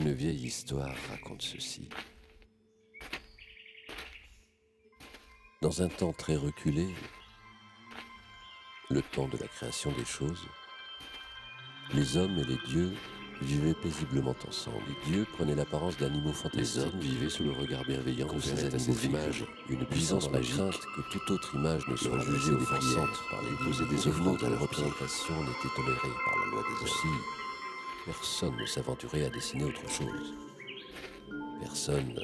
Une vieille histoire raconte ceci. Dans un temps très reculé, le temps de la création des choses, les hommes et les dieux vivaient paisiblement ensemble. Les dieux prenaient l'apparence d'animaux fantastiques. Les hommes vivaient sous le regard bienveillant de ces animaux images, une puissance magique que toute autre image ne soit jugée offensante par les dieux. Des offrandes à leur représentation n'étaient tolérées par la loi des hommes. Aussi, personne ne s'aventurait à dessiner autre chose. Personne,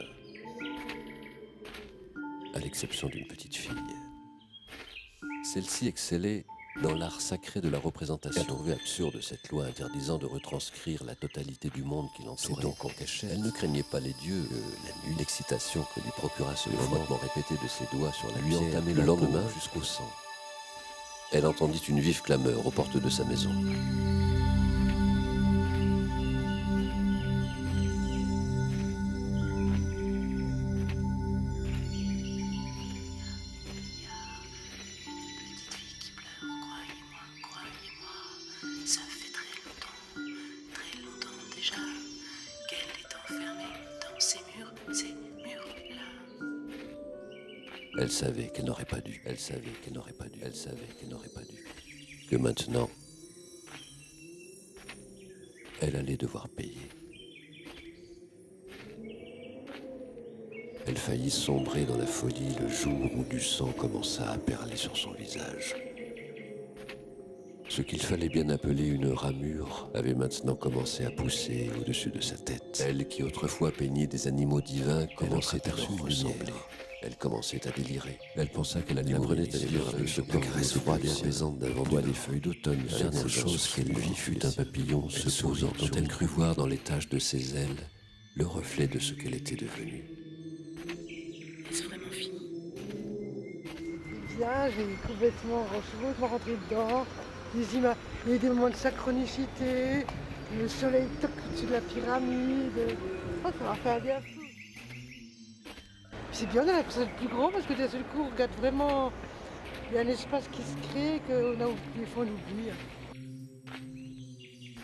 à l'exception d'une petite fille. Celle-ci excellait dans l'art sacré de la représentation. Elle trouvait absurde cette loi interdisant de retranscrire la totalité du monde qui l'entourait. C'est donc en cachette. Elle ne craignait pas les dieux, la nuit, l'excitation que lui procurasse le frottement répété de ses doigts sur la pierre, entamait le lendemain jusqu'au sang. Elle entendit une vive clameur aux portes de sa maison. Ça fait très longtemps déjà qu'elle est enfermée dans ces murs-là. Elle savait qu'elle n'aurait pas dû, elle savait qu'elle n'aurait pas dû, elle savait qu'elle n'aurait pas dû. Que maintenant, elle allait devoir payer. Elle faillit sombrer dans la folie le jour où du sang commença à perler sur son visage. Ce qu'il fallait bien appeler une ramure avait maintenant commencé à pousser au-dessus de sa tête. Elle qui autrefois peignait des animaux divins commençait à leur ressembler. Elle commençait à délirer. Elle pensa qu'elle apprenait à vivre avec ce caresse froide et apaisante d'un vent des feuilles d'automne. La dernière chose qu'elle vit fut un papillon se posant dont elle crut voir dans les taches de ses ailes le reflet de ce qu'elle était devenue. C'est vraiment fini. Bien, j'ai complètement rentré dedans. Il y a eu des moments de synchronicité, le soleil toque au-dessus de la pyramide. Oh, ça m'a fait un bien fou. C'est bien, on a l'impression d'être plus grand parce que d'un seul coup, on regarde vraiment. Il y a un espace qui se crée qu'on a oublié, on oublie.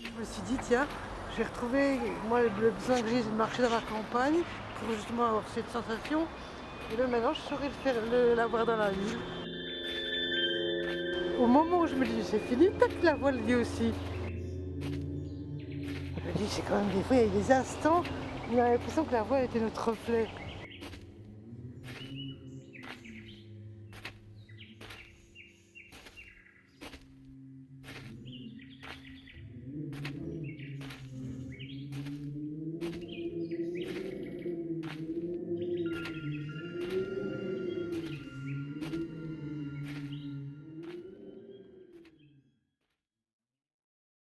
Je me suis dit, tiens, je vais retrouver moi, le besoin que j'ai de marcher dans la campagne pour justement avoir cette sensation. Et là maintenant, je saurais l'avoir dans la ville. Au moment où je me dis c'est fini, tac, la voix le dit aussi. Je me dis c'est quand même des fois, il y a des instants où on a l'impression que la voix était notre reflet.